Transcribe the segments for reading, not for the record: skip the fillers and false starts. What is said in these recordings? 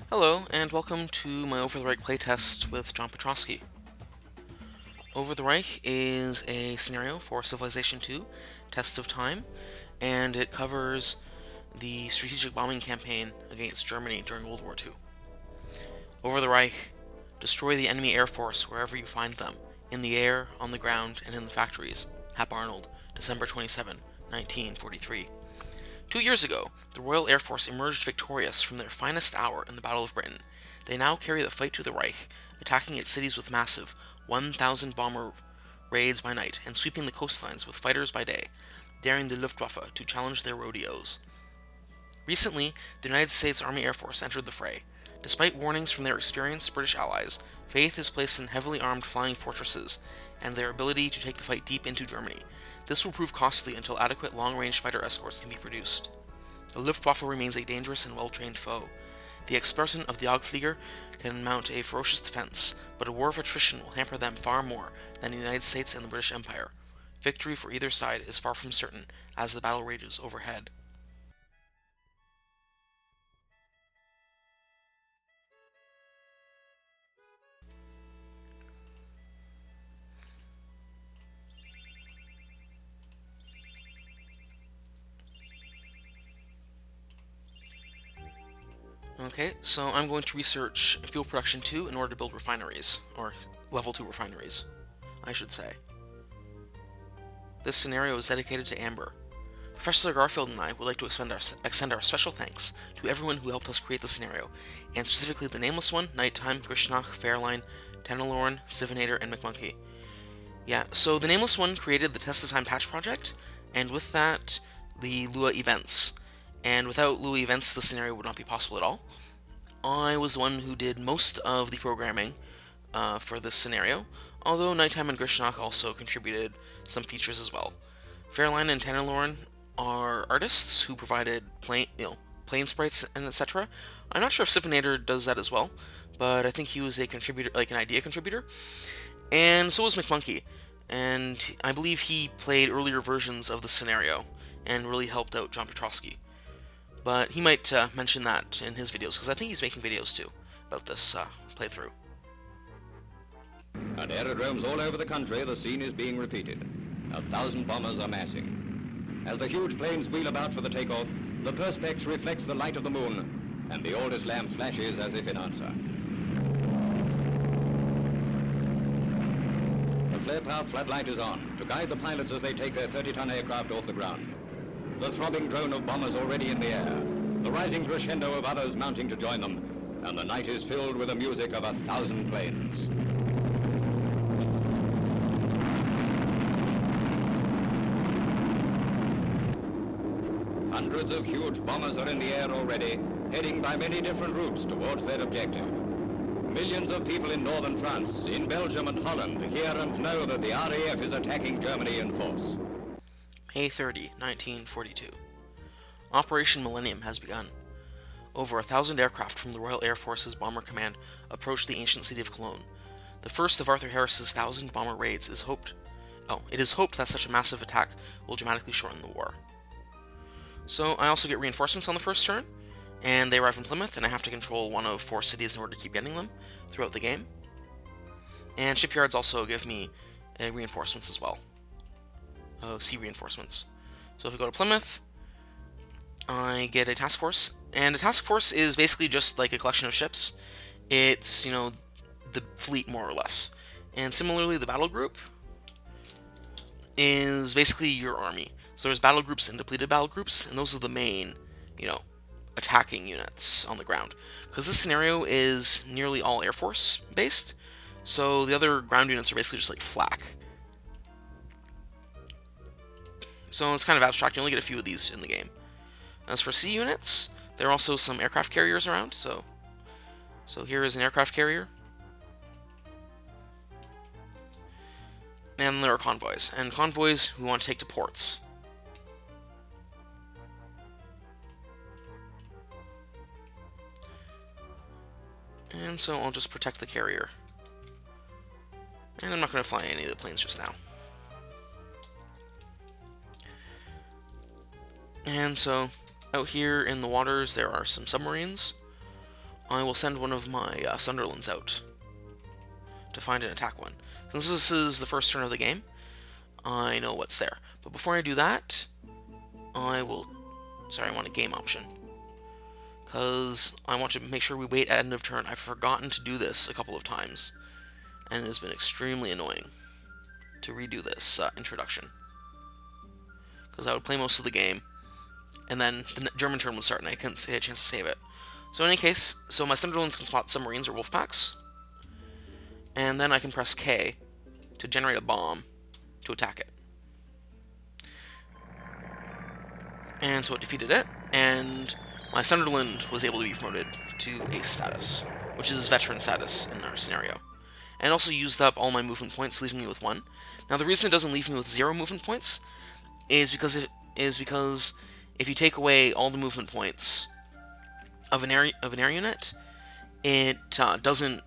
Hello, and welcome to my Over the Reich playtest with John Petrosky. Over the Reich is a scenario for Civilization 2, Test of Time, and it covers the strategic bombing campaign against Germany during World War II. Over the Reich, destroy the enemy air force wherever you find them, in the air, on the ground, and in the factories. Hap Arnold, December 27, 1943. 2 years ago, the Royal Air Force emerged victorious from their finest hour in the Battle of Britain. They now carry the fight to the Reich, attacking its cities with massive 1,000 bomber raids by night and sweeping the coastlines with fighters by day, daring the Luftwaffe to challenge their rodeos. Recently, the United States Army Air Force entered the fray. Despite warnings from their experienced British allies, faith is placed in heavily armed flying fortresses and their ability to take the fight deep into Germany. This will prove costly until adequate long-range fighter escorts can be produced. The Luftwaffe remains a dangerous and well-trained foe. The Experten of the Jagdflieger can mount a ferocious defense, but a war of attrition will hamper them far more than the United States and the British Empire. Victory for either side is far from certain as the battle rages overhead. Okay, so I'm going to research fuel production 2 in order to build refineries, or level 2 refineries, I should say. This scenario is dedicated to Amber. Professor Garfield and I would like to extend our special thanks to everyone who helped us create the scenario, and specifically the Nameless One, Nighttime, Grishnach, Fairline, Tenelorn, Sivinator, and McMonkey. Yeah, so the Nameless One created the Test of Time patch project, and with that, the Lua Events. And without Lua Events, the scenario would not be possible at all. I was the one who did most of the programming for this scenario, although Nighttime and Grishnach also contributed some features as well. Fairline and Tenelorn are artists who provided plane sprites and etc. I'm not sure if Sivinator does that as well, but I think he was a contributor, like an idea contributor. And so was McMonkey, and I believe he played earlier versions of the scenario and really helped out John Petrosky. But he might mention that in his videos, because I think he's making videos too about this playthrough. At aerodromes all over the country, the scene is being repeated. 1,000 bombers are massing. As the huge planes wheel about for the takeoff, the perspex reflects the light of the moon, and the oldest lamp flashes as if in answer. The flare path floodlight is on to guide the pilots as they take their 30-ton aircraft off the ground. The throbbing drone of bombers already in the air, the rising crescendo of others mounting to join them, and the night is filled with the music of 1,000 planes. Hundreds of huge bombers are in the air already, heading by many different routes towards their objective. Millions of people in northern France, in Belgium and Holland hear and know that the RAF is attacking Germany in force. May 30, 1942. Operation Millennium has begun. Over 1,000 aircraft from the Royal Air Force's Bomber Command approach the ancient city of Cologne. The first of Arthur Harris's 1,000 bomber raids is hoped. It is hoped that such a massive attack will dramatically shorten the war. So I also get reinforcements on the first turn, and they arrive in Plymouth, and I have to control one of 4 cities in order to keep getting them throughout the game. And shipyards also give me reinforcements as well. Sea reinforcements. So if we go to Plymouth, I get a task force, and a task force is basically just like a collection of ships. It's, the fleet more or less. And similarly, the battle group is basically your army. So there's battle groups and depleted battle groups, and those are the main, attacking units on the ground. Because this scenario is nearly all Air Force based, so the other ground units are basically just like flak. So it's kind of abstract, you only get a few of these in the game. As for sea units, there are also some aircraft carriers around, so here is an aircraft carrier. And there are convoys, and convoys we want to take to ports. And so I'll just protect the carrier. And I'm not going to fly any of the planes just now. And so, out here in the waters, there are some submarines. I will send one of my Sunderlands out to find and attack one. Since this is the first turn of the game, I know what's there. But before I do that, I will... Sorry, I want a game option. Because I want to make sure we wait at end of turn. I've forgotten to do this a couple of times, and it has been extremely annoying to redo this introduction. Because I would play most of the game, and then the German turn would start, and I couldn't get a chance to save it. So in any case, so my Sunderlands can spot submarines or wolf packs, and then I can press K to generate a bomb to attack it. And so it defeated it, and my Sunderland was able to be promoted to ace status, which is veteran status in our scenario. And also used up all my movement points, leaving me with 1. Now the reason it doesn't leave me with 0 movement points is because if you take away all the movement points of an air unit, it doesn't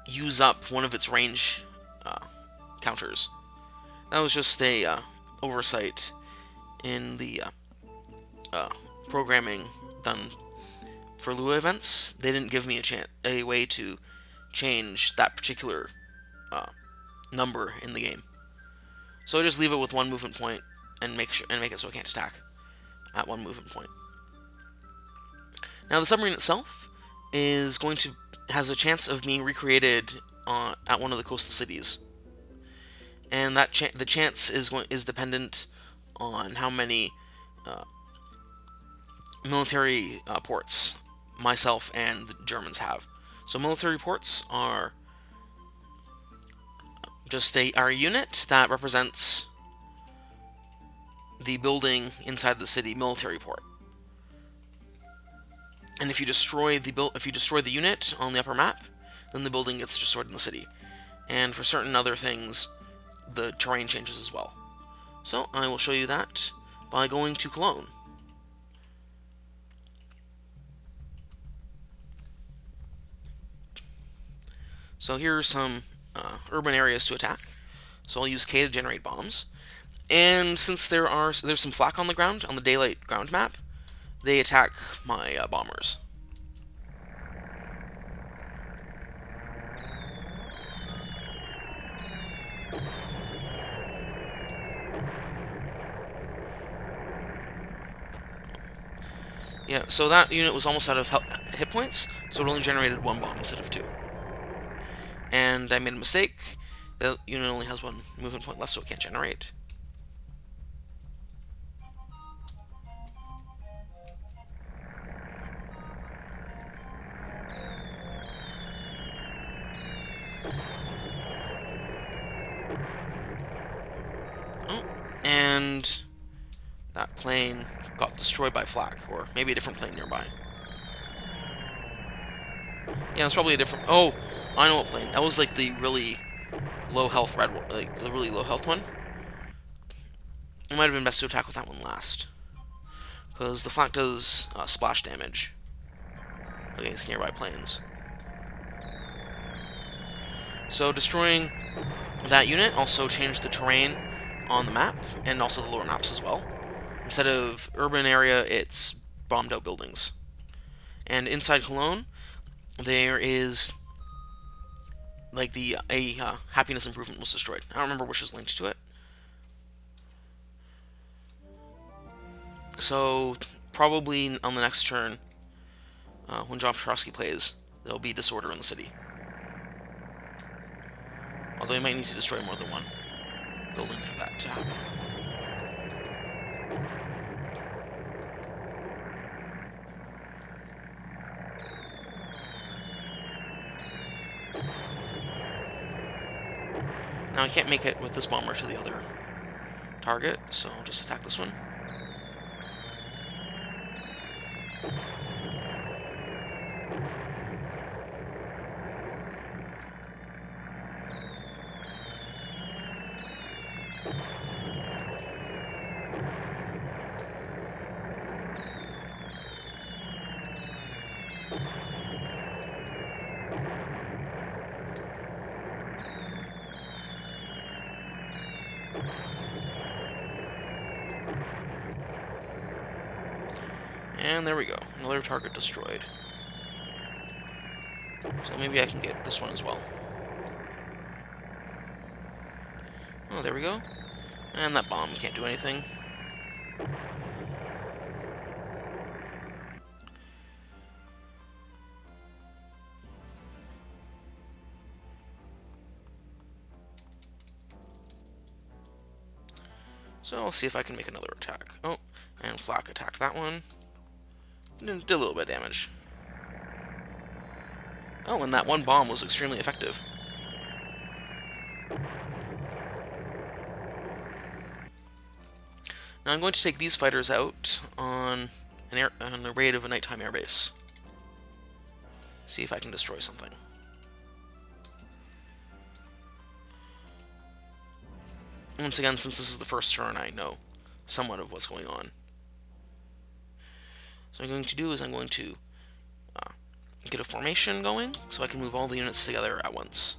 use up one of its range counters. That was just a oversight in the programming done for Lua Events. They didn't give me a way to change that particular number in the game, so I just leave it with 1 movement point and make it so it can't attack at 1 movement point. Now the submarine itself has a chance of being recreated at one of the coastal cities, and that the chance is dependent on how many military ports myself and the Germans have. So military ports are just a unit that represents the building inside the city, military port. And if you destroy the unit on the upper map, then the building gets destroyed in the city. And for certain other things, the terrain changes as well. So I will show you that by going to Cologne. So here are some urban areas to attack. So I'll use K to generate bombs. And since there's some flak on the ground, on the daylight ground map, they attack my bombers. Yeah, so that unit was almost out of hit points, so it only generated 1 bomb instead of 2. And I made a mistake. The unit only has 1 movement point left, so it can't generate. Oh, and that plane got destroyed by flak, or maybe a different plane nearby. Yeah, it's probably a different... Oh, I know what plane. That was like the really low health red one, like the really low health one. It might have been best to attack with that one last, because the flak does splash damage against nearby planes. So destroying that unit also changed the terrain on the map, and also the lower maps as well. Instead of urban area, it's bombed out buildings. And inside Cologne, there is like a happiness improvement was destroyed. I don't remember which is linked to it. So probably on the next turn, when John Petrosky plays, there'll be disorder in the city. Although he might need to destroy more than 1 building for that to happen. Now I can't make it with this bomber to the other target, so I'll just attack this one. And there we go, another target destroyed. So maybe I can get this one as well. Oh, there we go. And that bomb can't do anything. So I'll see if I can make another attack. Oh, and Flak attacked that one. Did a little bit of damage. Oh, and that one bomb was extremely effective. Now I'm going to take these fighters out on a raid of a nighttime airbase. See if I can destroy something. Once again, since this is the first turn, I know somewhat of what's going on. So what I'm going to do is I'm going to get a formation going, so I can move all the units together at once.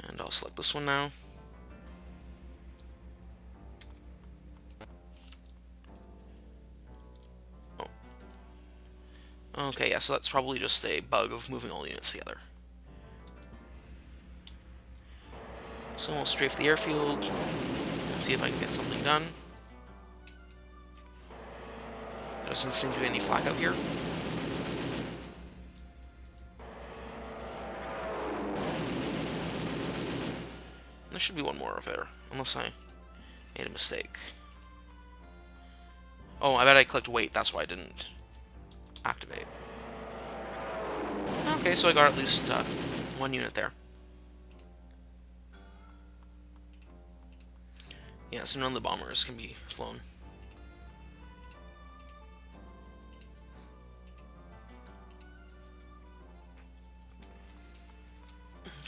And I'll select this one now. Oh. Okay, yeah, so that's probably just a bug of moving all the units together. So we'll strafe the airfield and see if I can get something done. There doesn't seem to be any flak out here. There should be one more over there, unless I made a mistake. Oh, I bet I clicked wait, that's why I didn't activate. Okay, so I got at least one unit there. Yeah, so none of the bombers can be flown.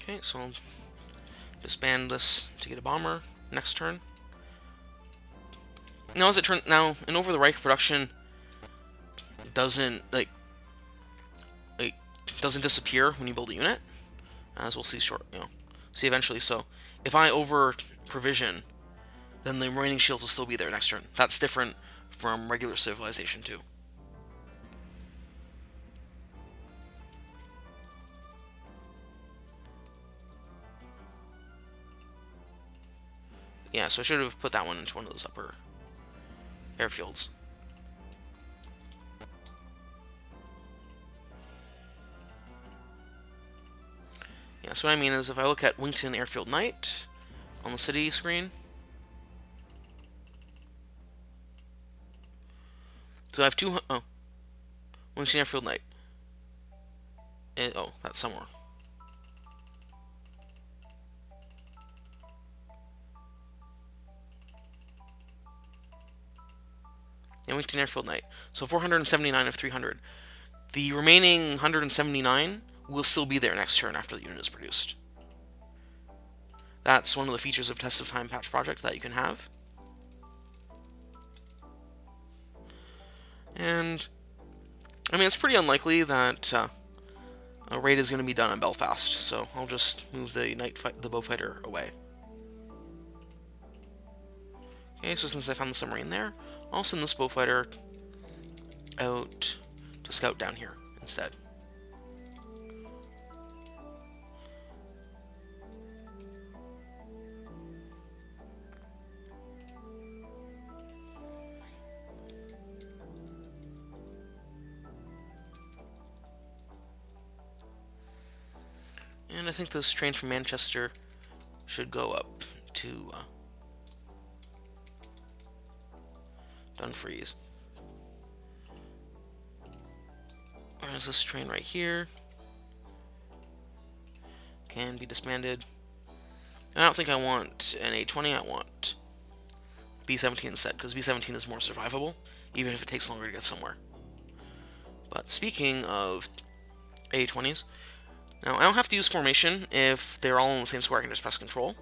Okay, so I'll disband this to get a bomber next turn. Now, as it turns now, in Over the Reich production doesn't doesn't disappear when you build a unit, as we'll see see eventually. So if I over provision, then the remaining shields will still be there next turn. That's different from regular Civilization 2. Yeah, so I should have put that one into one of those upper airfields. Yeah, so what I mean is if I look at Wington Airfield Knight on the city screen, so I have Wington Airfield Knight. Oh, that's somewhere. And Wington Airfield Knight. So 479 of 300. The remaining 179 will still be there next turn after the unit is produced. That's one of the features of Test of Time patch project that you can have. And I mean, it's pretty unlikely that a raid is going to be done in Belfast, so I'll just move the the Bowfighter away. Okay, so since I found the submarine there, I'll send this Bowfighter out to scout down here instead. And I think this train from Manchester should go up to Dumfries. There's this train right here. Can be disbanded. I don't think I want an A-20, I want B-17 instead, because B-17 is more survivable, even if it takes longer to get somewhere. But speaking of A-20s, now I don't have to use formation if they're all in the same square. I can just press Control.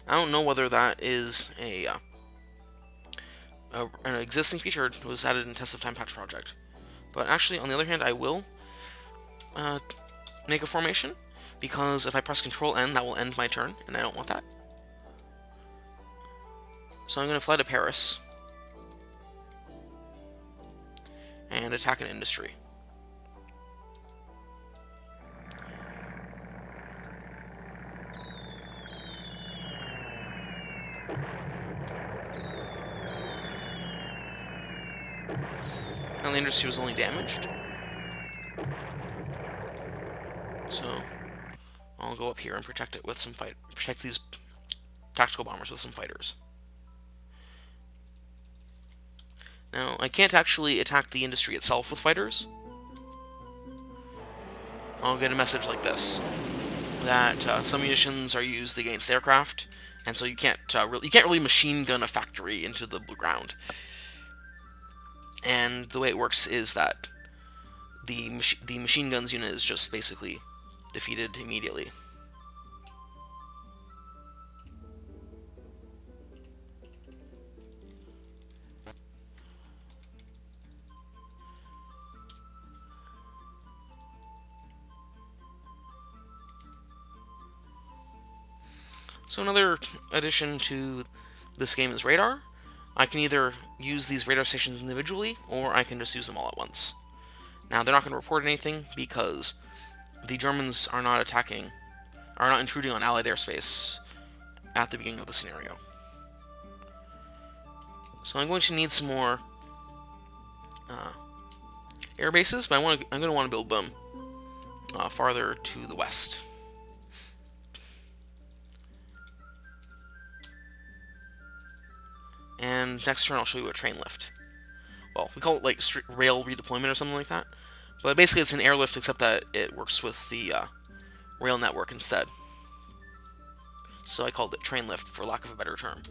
I don't know whether that is an existing feature or was added in Test of Time patch project. But actually, on the other hand, I will make a formation, because if I press Control-N, that will end my turn, and I don't want that. So I'm going to fly to Paris. and attack an industry. Now the industry was only damaged, so I'll go up here and protect it with some protect these tactical bombers with some fighters. Now, I can't actually attack the industry itself with fighters. I'll get a message like this, that some munitions are used against aircraft, and so you can't really machine gun a factory into the ground. And the way it works is that the machine guns unit is just basically defeated immediately. So another addition to this game is radar. I can either use these radar stations individually, or I can just use them all at once. Now, they're not going to report anything because the Germans are not intruding on Allied airspace at the beginning of the scenario. So I'm going to need some more air bases, but I'm going to want to build them farther to the west. And next turn I'll show you a train lift. Well, we call it like rail redeployment or something like that. But basically it's an airlift, except that it works with the rail network instead. So I called it train lift for lack of a better term.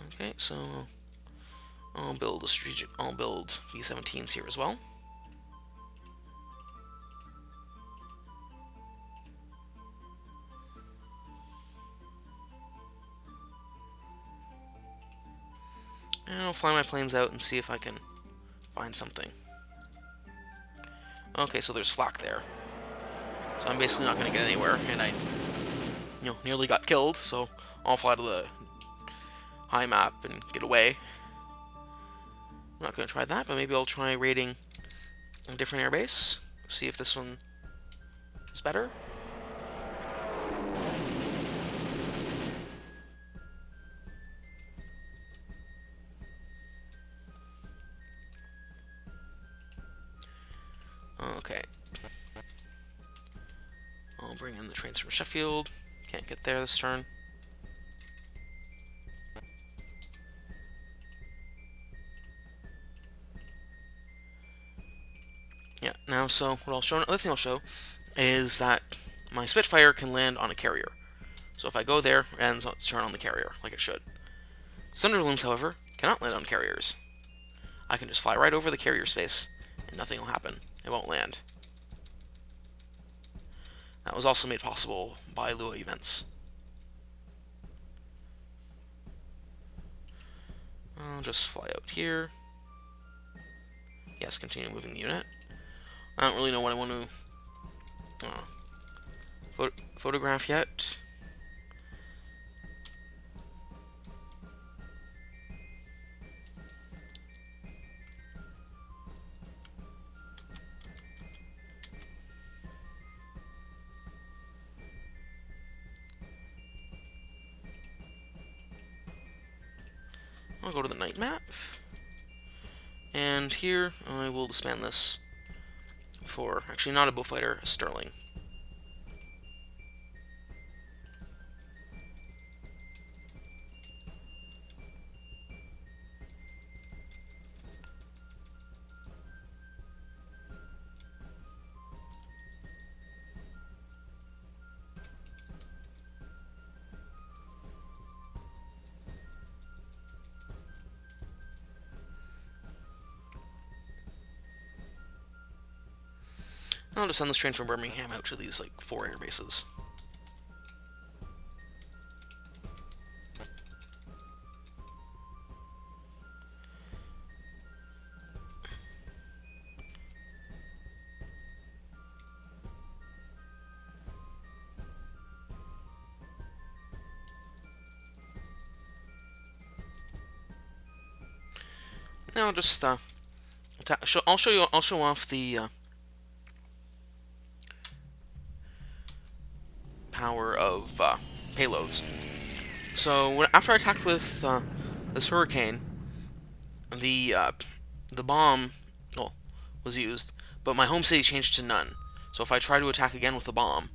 Okay, so I'll build B-17s here as well. And I'll fly my planes out and see if I can find something. Okay, so there's flak there. So I'm basically not going to get anywhere, and I nearly got killed, so I'll fly to the high map and get away. I'm not going to try that, but maybe I'll try raiding a different airbase. See if this one is better. Okay. I'll bring in the trains from Sheffield. Can't get there this turn. Yeah, now, so another thing I'll show is that my Spitfire can land on a carrier. So if I go there, it ends its turn on the carrier, like it should. Sunderlands, however, cannot land on carriers. I can just fly right over the carrier space, and nothing will happen. It won't land. That was also made possible by Lua Events. I'll just fly out here. Yes, continue moving the unit. I don't really know what I want to photograph yet. I'll go to the night map, and here I will disband this for, actually not a Beaufighter, a Sterling. I'll just send this train from Birmingham out to these, like, 4 air bases. Now I'll just I'll show off the power of payloads. So after I attacked with this hurricane, the bomb, well, was used, but my home city changed to none. So if I try to attack again with the bomb,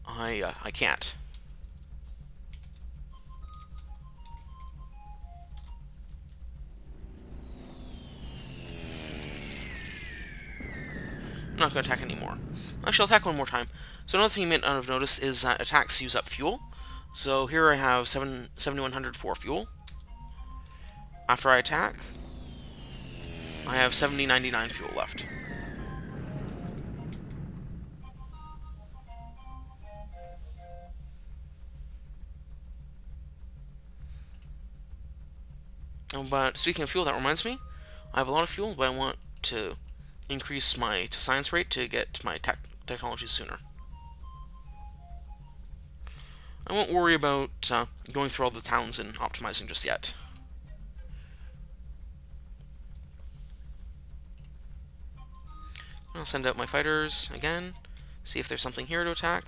I can't. I'm not going to attack anymore. Actually, I'll attack one more time. So another thing you may not have noticed is that attacks use up fuel. So here I have 7,100 for fuel. After I attack, I have 7099 fuel left. Oh, but speaking of fuel, that reminds me, I have a lot of fuel, but I want to increase my science rate to get my technology sooner. I won't worry about going through all the towns and optimizing just yet. I'll send out my fighters again, see if there's something here to attack.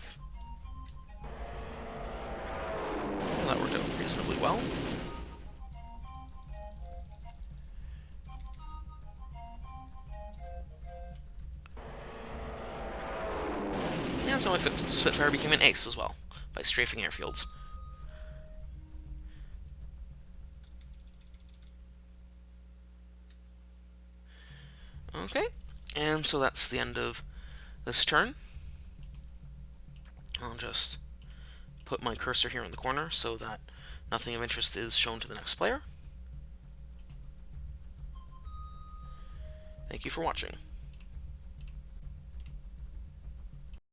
Well, that worked out reasonably well. And so my Spitfire became an ace as well, by strafing airfields. Okay, and so that's the end of this turn. I'll just put my cursor here in the corner so that nothing of interest is shown to the next player. Thank you for watching.